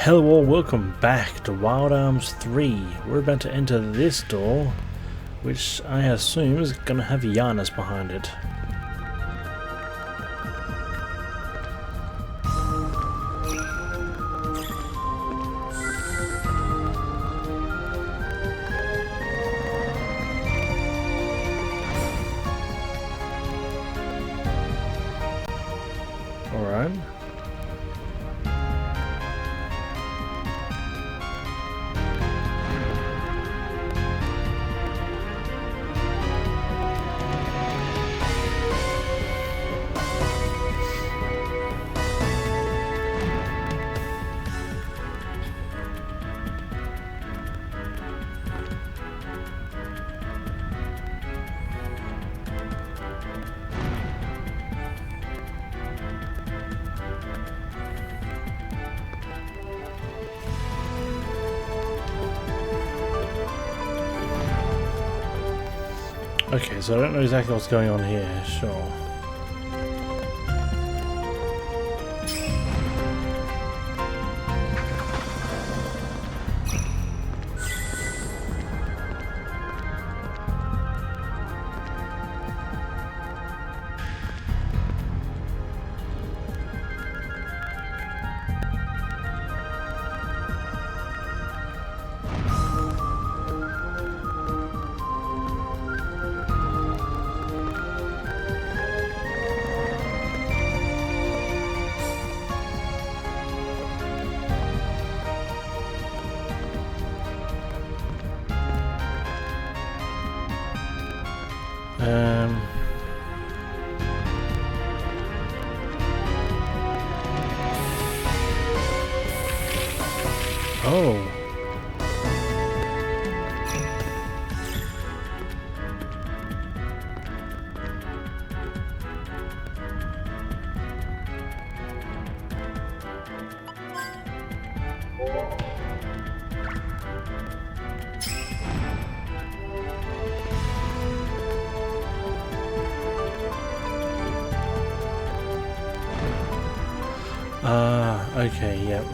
Hello all, welcome back to Wild Arms 3. We're about to enter this door, which I assume is going to have Janus behind it. Alright. Okay, so I don't know exactly what's going on here, sure. Oh. Okay, yep.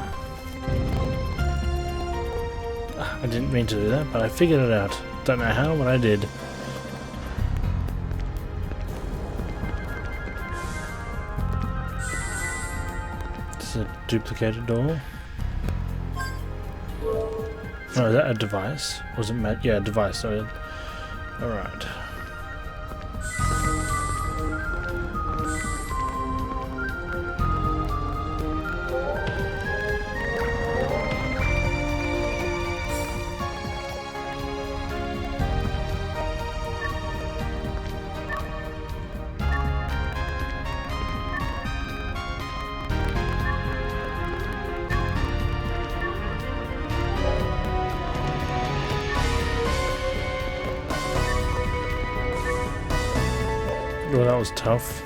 I didn't mean to do that, but I figured it out. Don't know how, but I did. It's a duplicated door. Oh, is that a device? Was it yeah, a device, sorry. Alright. Well, that was tough.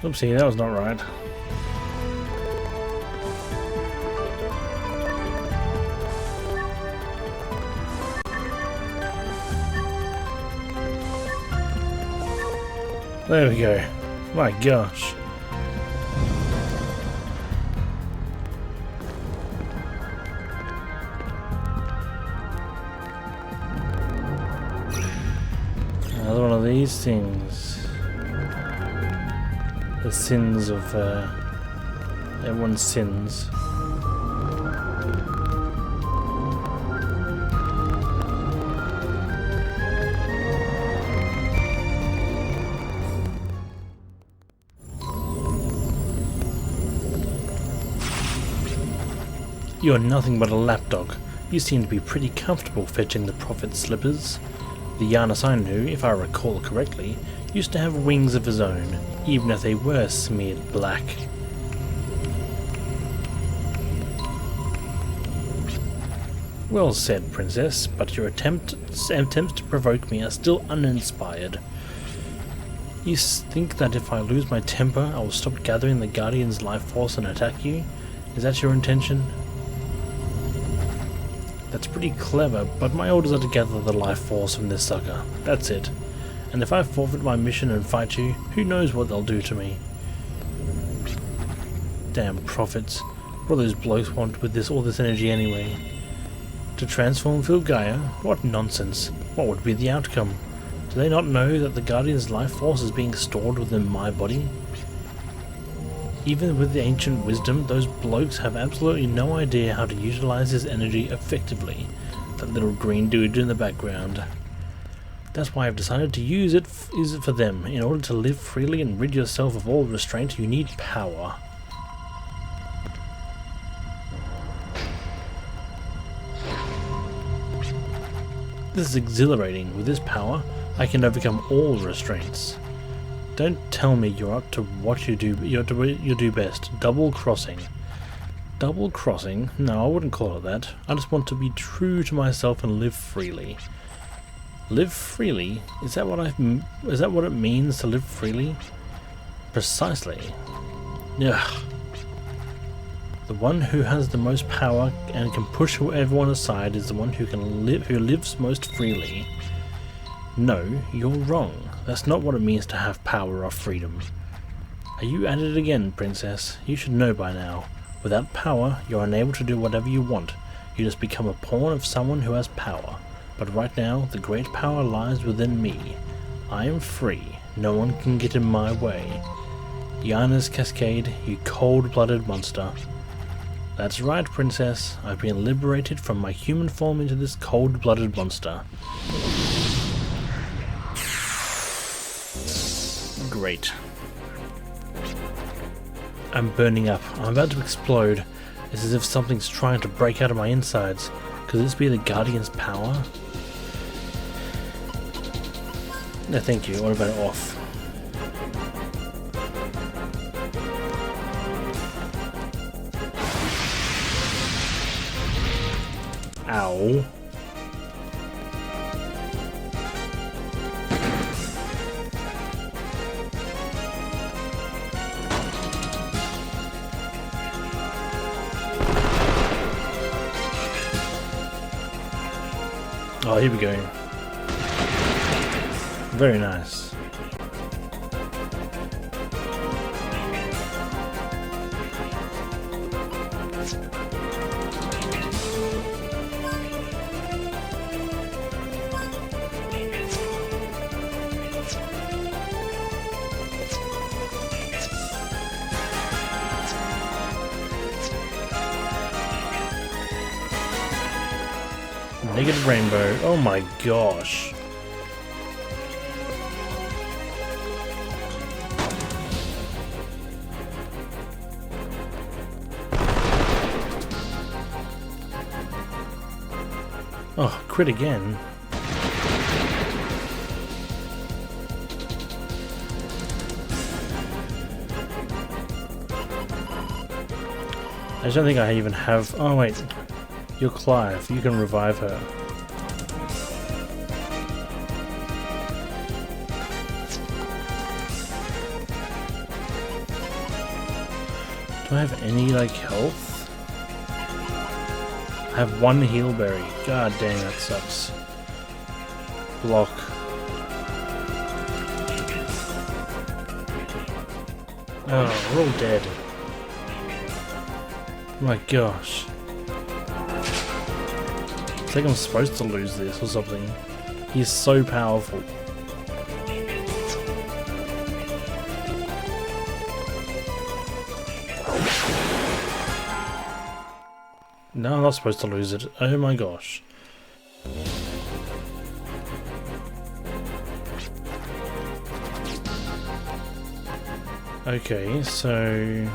Oopsie, that was not right. There we go. My gosh. Another one of these things. The sins of everyone's sins. You are nothing but a lapdog. You seem to be pretty comfortable fetching the prophet's slippers. The Janus I knew, if I recall correctly, used to have wings of his own, even if they were smeared black. Well said, princess, but your attempts to provoke me are still uninspired. You think that if I lose my temper, I will stop gathering the Guardian's life force and attack you? Is that your intention? That's pretty clever, but my orders are to gather the life force from this sucker. That's it. And if I forfeit my mission and fight you, who knows what they'll do to me. Damn prophets. What do those blokes want with all this energy anyway? To transform Gaia? What nonsense. What would be the outcome? Do they not know that the Guardian's life force is being stored within my body? Even with the ancient wisdom, those blokes have absolutely no idea how to utilize this energy effectively. That little green dude in the background. That's why I've decided to use it for them. In order to live freely and rid yourself of all restraint, you need power. This is exhilarating. With this power, I can overcome all restraints. Don't tell me you're up to what you do. You do best. Double crossing. Double crossing? No, I wouldn't call it that. I just want to be true to myself and live freely. Live freely? Is that what it means to live freely? Precisely. Ugh. The one who has the most power and can push everyone aside is the one who lives most freely. No, you're wrong. That's not what it means to have power or freedom. Are you at it again, princess? You should know by now. Without power, you're unable to do whatever you want. You just become a pawn of someone who has power. But right now, the great power lies within me. I am free. No one can get in my way. Janus Cascade, you cold-blooded monster. That's right, princess. I've been liberated from my human form into this cold-blooded monster. Great. I'm burning up. I'm about to explode. It's as if something's trying to break out of my insides. Could this be the Guardian's power? No, thank you. What about it off? Ow. Oh, here we go. Very nice. Negative rainbow. Oh my gosh. Oh, crit again. I just don't think I even have... Oh wait. You're Clive, you can revive her. Do I have any, like, health? I have one heal berry. God dang, that sucks. Block. Oh, we're all dead. My gosh. I think I'm supposed to lose this or something. He's so powerful. No, I'm not supposed to lose it. Oh my gosh. Okay, so...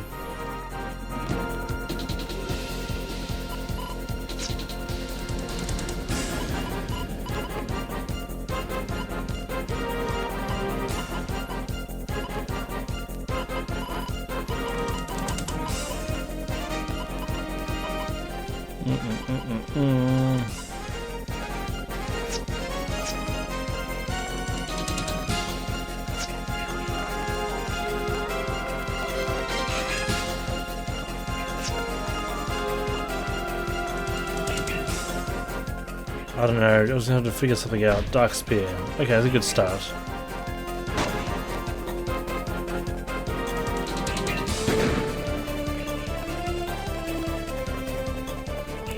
I don't know, I was going to have to figure something out. Dark Spear. Okay, that's a good start.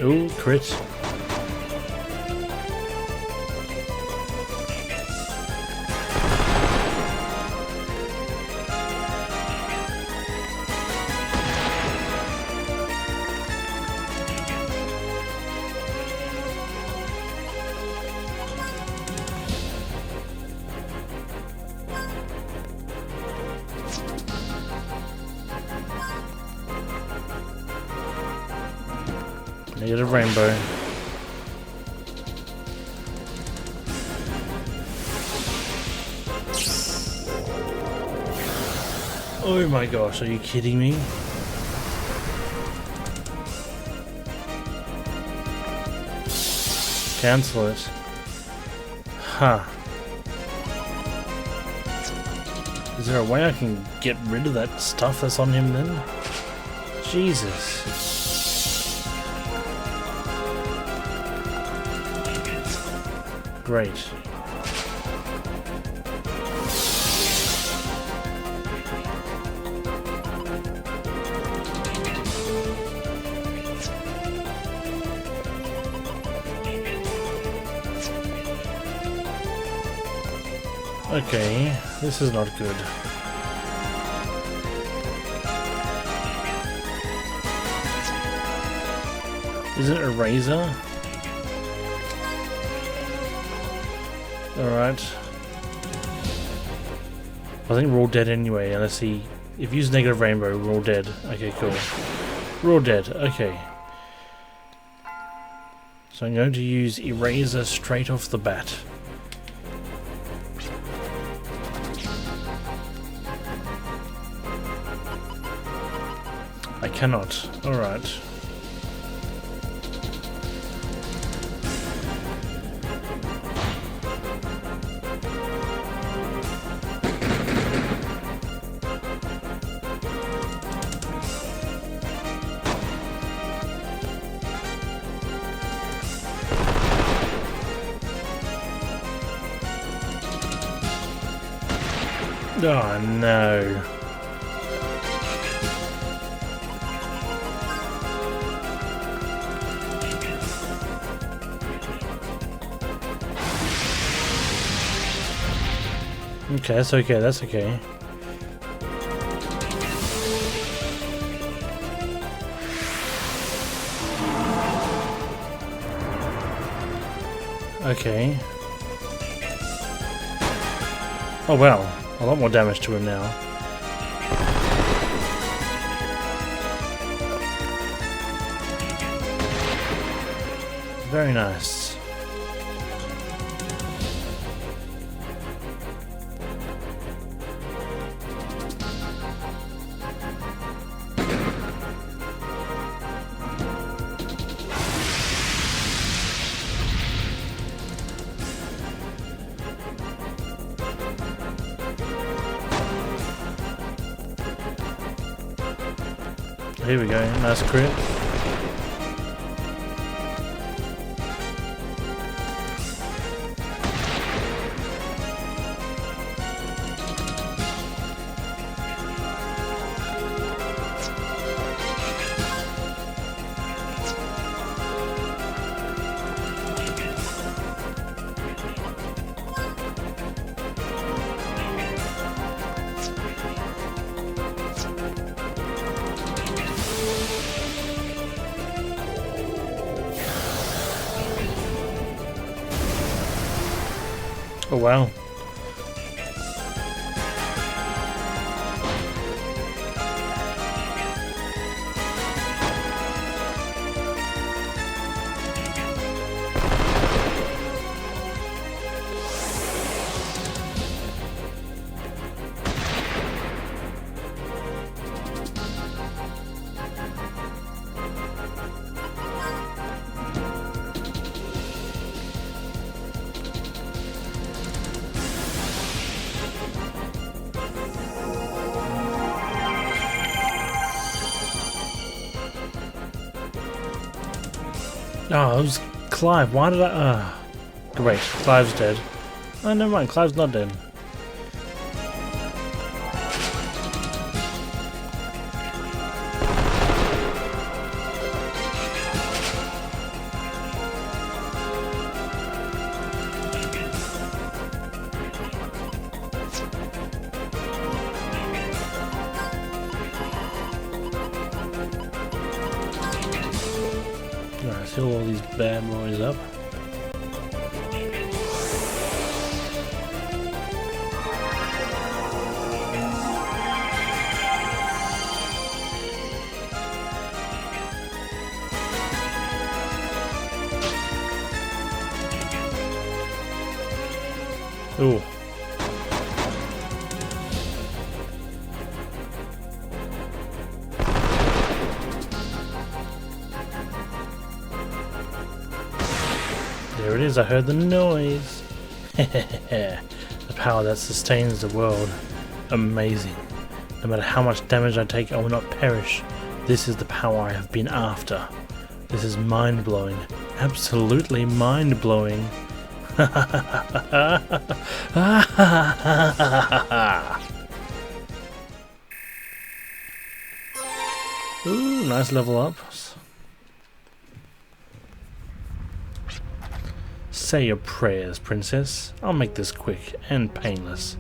Ooh, crit. Negative rainbow. Oh my gosh, are you kidding me? Cancel it. Huh. Is there a way I can get rid of that stuff that's on him then? Jesus. Great. Okay, this is not good. Is it a razor? Alright. I think we're all dead anyway, unless he... If you use negative rainbow, we're all dead. Okay, cool. We're all dead, okay. So I'm going to use eraser straight off the bat. I cannot. Alright. Oh no. Okay, that's okay, that's okay. Okay. Oh wow, a lot more damage to him now. Very nice. Here we go, nice crit. Oh wow. Oh, I was Clive, why did I... Great, Clive's dead. Oh, never mind, Clive's not dead. Alright, fill all these bad boys up. Ooh. There it is, I heard the noise. The power that sustains the world. Amazing. No matter how much damage I take, I will not perish. This is the power I have been after. This is mind-blowing. Absolutely mind-blowing. Ooh, nice level up. Say your prayers, princess. I'll make this quick and painless.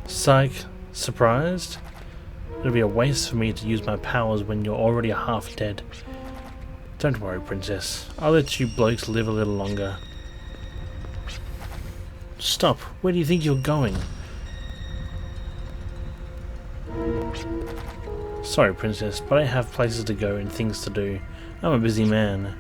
Psych. Surprised? It'll be a waste for me to use my powers when you're already half dead. Don't worry, princess. I'll let you blokes live a little longer. Stop. Where do you think you're going? Sorry, princess, but I have places to go and things to do. I'm a busy man.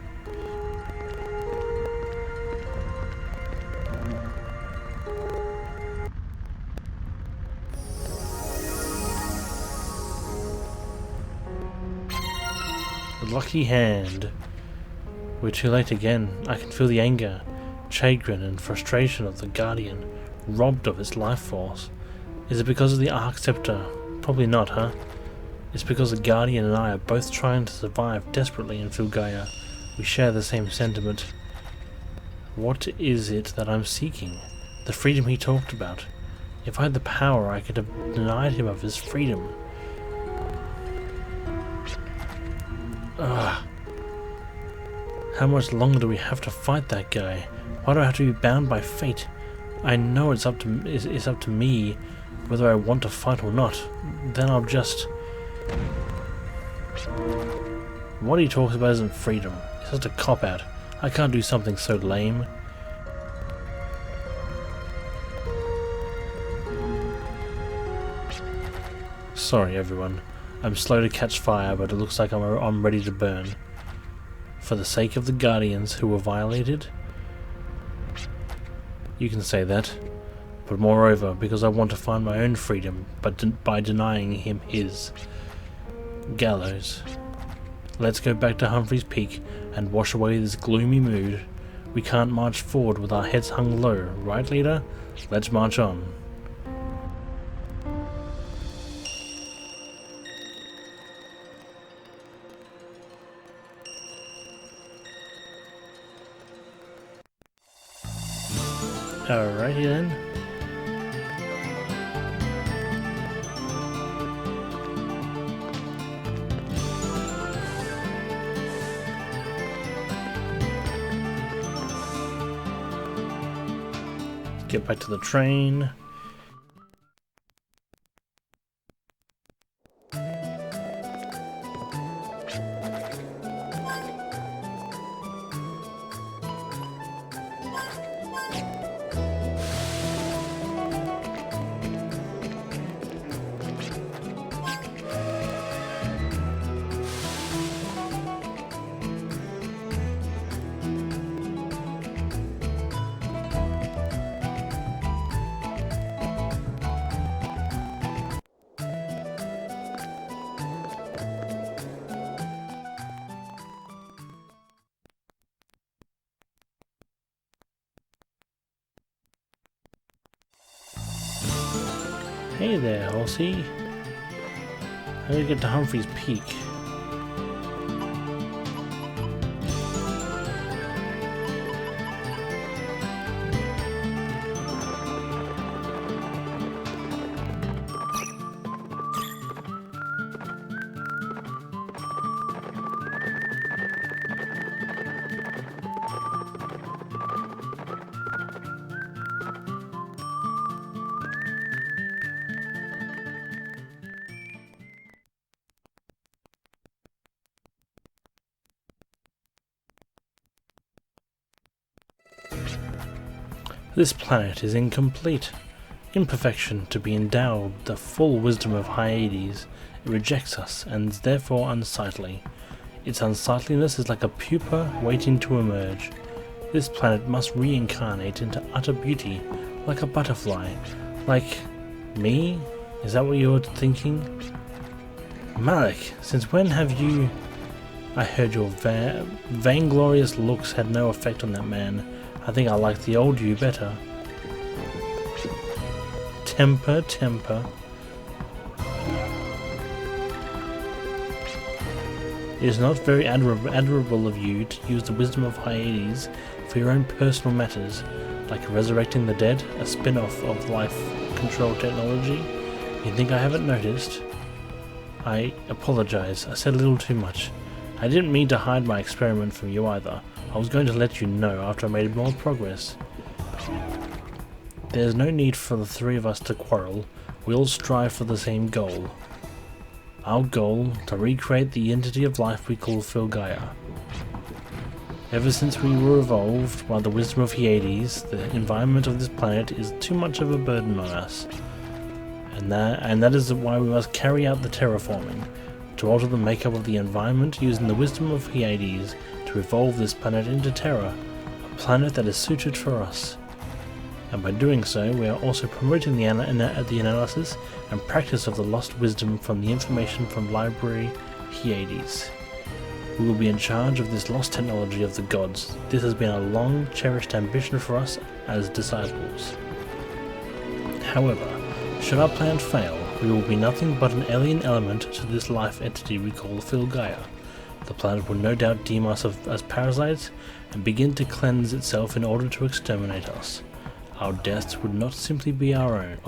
Lucky hand. We're too late again. I can feel the anger, chagrin and frustration of the Guardian, robbed of its life force. Is it because of the Arc Scepter? Probably not, huh? It's because the Guardian and I are both trying to survive desperately in Filgaia. We share the same sentiment. What is it that I'm seeking? The freedom he talked about. If I had the power, I could have denied him of his freedom. Ugh. How much longer do we have to fight that guy? Why do I have to be bound by fate? I know it's up to me whether I want to fight or not. Then I'll just... What he talks about isn't freedom. It's just a cop-out. I can't do something so lame. Sorry everyone. I'm slow to catch fire, but it looks like I'm ready to burn. For the sake of the Guardians who were violated? You can say that. But moreover, because I want to find my own freedom, but by denying him his. Gallows. Let's go back to Humphrey's Peak and wash away this gloomy mood. We can't march forward with our heads hung low, right, leader? Let's march on. Alrighty then. Get back to the train. Hey there, horsey. How do you get to Humphrey's Peak? This planet is incomplete. Imperfection to be endowed the full wisdom of Hyades. It rejects us and is therefore unsightly. Its unsightliness is like a pupa waiting to emerge. This planet must reincarnate into utter beauty, like a butterfly. Like me? Is that what you're thinking? Malik, since when have you... I heard your vainglorious looks had no effect on that man. I think I like the old you better. Temper, temper. It is not very admirable of you to use the wisdom of Hyades for your own personal matters, like resurrecting the dead, a spin-off of life control technology. You think I haven't noticed? I apologize, I said a little too much. I didn't mean to hide my experiment from you either. I was going to let you know after I made more progress. There's no need for the three of us to quarrel. We all strive for the same goal. Our goal, to recreate the entity of life we call Filgaia. Ever since we were evolved by the wisdom of Hyades, the environment of this planet is too much of a burden on us. And that is why we must carry out the terraforming, to alter the makeup of the environment using the wisdom of Hyades to evolve this planet into Terra, a planet that is suited for us. And by doing so, we are also promoting the analysis and practice of the lost wisdom from the information from Library Hyades. We will be in charge of this lost technology of the gods. This has been a long cherished ambition for us as disciples. However, should our plan fail, we will be nothing but an alien element to this life entity we call Filgaia. The planet will no doubt deem us as parasites and begin to cleanse itself in order to exterminate us. Our deaths would not simply be our own,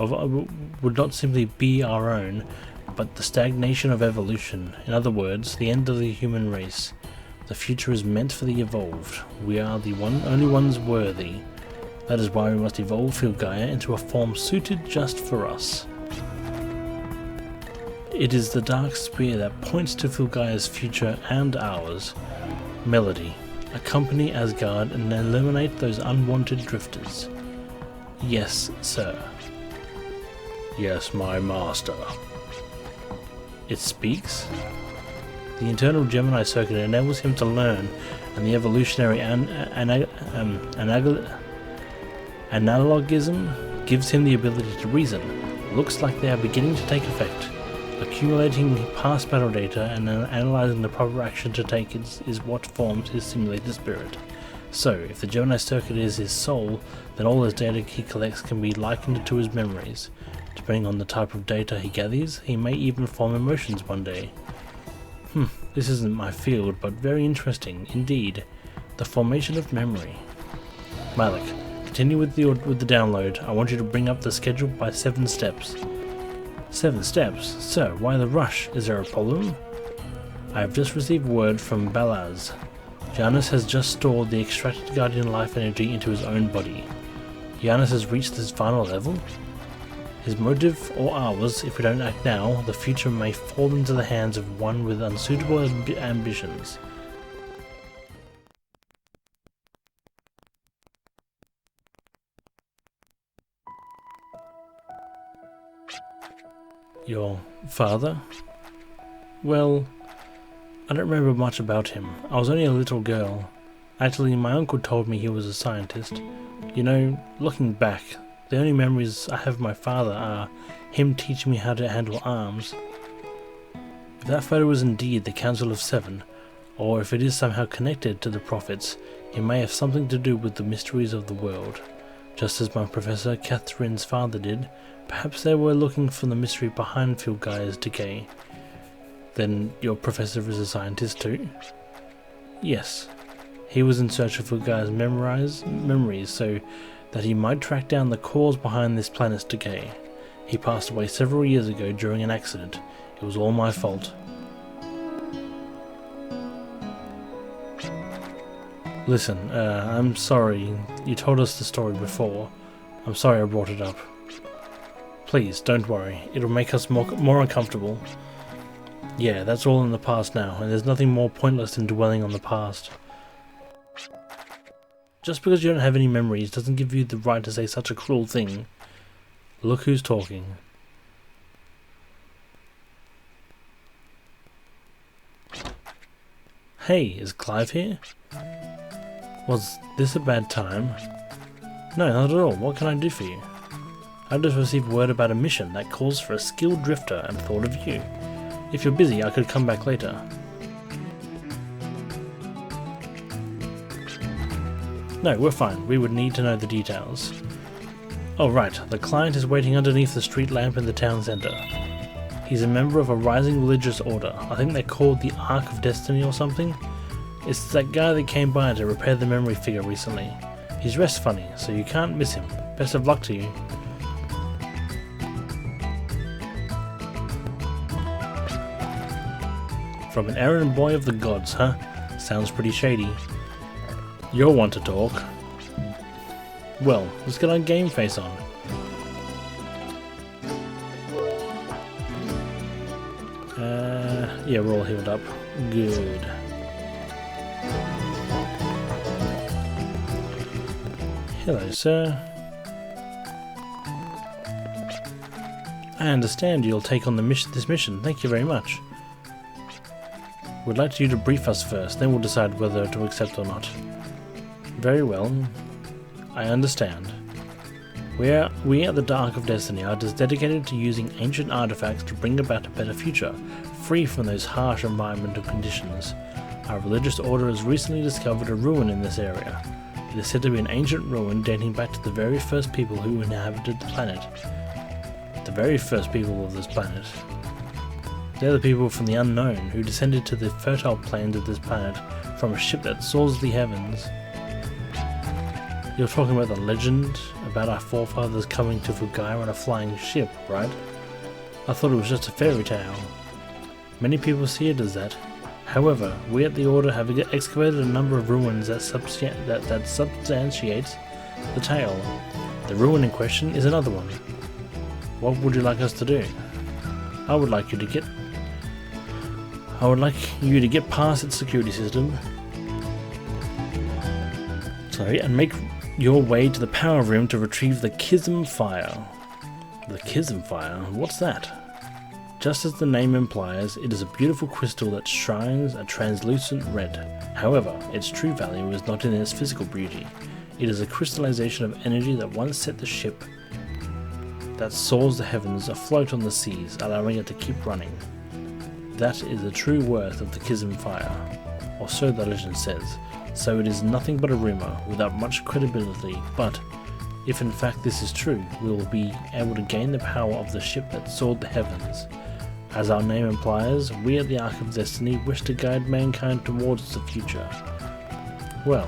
but the stagnation of evolution. In other words, the end of the human race. The future is meant for the evolved. We are the only ones worthy. That is why we must evolve Filgaia into a form suited just for us. It is the dark spear that points to Filgaia's future and ours. Melody, accompany Asgard and eliminate those unwanted drifters. Yes, sir. Yes, my master. It speaks? The internal Gemini circuit enables him to learn, and the evolutionary analogism gives him the ability to reason. Looks like they are beginning to take effect. Accumulating past battle data and analyzing the proper action to take is what forms his simulated spirit. So, if the Gemini circuit is his soul, then all his data he collects can be likened to his memories. Depending on the type of data he gathers, he may even form emotions one day. This isn't my field, but very interesting indeed. The formation of memory. Malik, continue with the download. I want you to bring up the schedule by 7 steps. 7 steps? Sir, why the rush? Is there a problem? I have just received word from Balaz. Janus has just stored the extracted Guardian life energy into his own body. Janus has reached his final level? His motive, or ours, if we don't act now, the future may fall into the hands of one with unsuitable ambitions. Your father? Well, I don't remember much about him. I was only a little girl. Actually, my uncle told me he was a scientist. You know, looking back, the only memories I have of my father are him teaching me how to handle arms. If that photo is indeed the Council of Seven, or if it is somehow connected to the prophets, it may have something to do with the mysteries of the world. just as my Professor Catherine's father did. Perhaps they were looking for the mystery behind Filgai's decay. Then your professor is a scientist too? Yes. He was in search of Filgai's memories so that he might track down the cause behind this planet's decay. He passed away several years ago during an accident. It was all my fault. Listen, I'm sorry. You told us the story before. I'm sorry I brought it up. Please, don't worry. It'll make us more uncomfortable. Yeah, that's all in the past now, and there's nothing more pointless than dwelling on the past. Just because you don't have any memories doesn't give you the right to say such a cruel thing. Look who's talking. Hey, is Clive here? Was this a bad time? No, not at all. What can I do for you? I just received word about a mission that calls for a skilled drifter and thought of you. If you're busy, I could come back later. No, we're fine. We would need to know the details. Oh right, the client is waiting underneath the street lamp in the town centre. He's a member of a rising religious order. I think they're called the Ark of Destiny or something. It's that guy that came by to repair the memory figure recently. He's dressed funny, so you can't miss him. Best of luck to you. From an errand boy of the gods, huh? Sounds pretty shady. You're one to talk. Well, let's get our game face on. Yeah, we're all healed up. Good. Hello, sir. I understand you'll take on this mission. Thank you very much. We'd like you to brief us first, then we'll decide whether to accept or not. Very well. I understand. We at the Ark of Destiny are dedicated to using ancient artifacts to bring about a better future, free from those harsh environmental conditions. Our religious order has recently discovered a ruin in this area. It is said to be an ancient ruin dating back to the very first people who inhabited the planet. The very first people of this planet. They're the people from the unknown who descended to the fertile plains of this planet from a ship that soars the heavens. You're talking about the legend about our forefathers coming to Filgai on a flying ship, right? I thought it was just a fairy tale. Many people see it as that. However, we at the Order have excavated a number of ruins that substantiates the tale. The ruin in question is another one. What would you like us to do? I would like you to get past its security system. And make your way to the power room to retrieve the Chasm Fire. The Chasm Fire? What's that? Just as the name implies, it is a beautiful crystal that shines a translucent red. However, its true value is not in its physical beauty. It is a crystallization of energy that once set the ship that soars the heavens afloat on the seas, allowing it to keep running. That is the true worth of the Chasm Fire, or so the legend says. So it is nothing but a rumour, without much credibility, but if in fact this is true, we will be able to gain the power of the ship that soared the heavens. As our name implies, we at the Ark of Destiny wish to guide mankind towards the future. Well,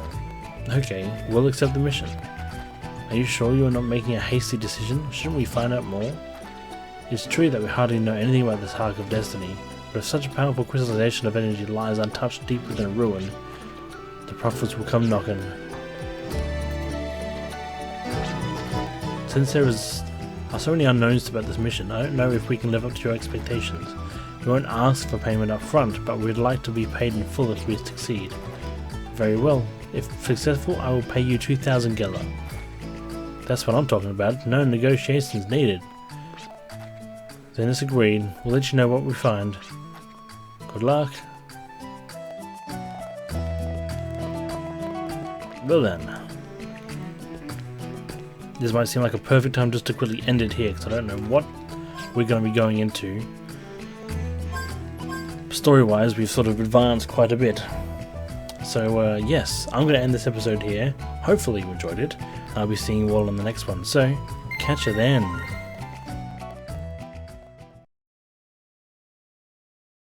okay, we'll accept the mission. Are you sure you are not making a hasty decision? Shouldn't we find out more? It's true that we hardly know anything about this Ark of Destiny, but if such a powerful crystallization of energy lies untouched deep within a ruin, the prophets will come knocking. Since there are so many unknowns about this mission, I don't know if we can live up to your expectations. We won't ask for payment up front, but we'd like to be paid in full if we succeed. Very well. If successful, I will pay you 2,000 Geller. That's what I'm talking about. No negotiations needed. Then it's agreed. We'll let you know what we find. Good luck. Well then. This might seem like a perfect time just to quickly end it here, because I don't know what we're going to be going into. Story-wise, we've sort of advanced quite a bit. So yes, I'm going to end this episode here. Hopefully you enjoyed it. I'll be seeing you all in the next one, so catch you then.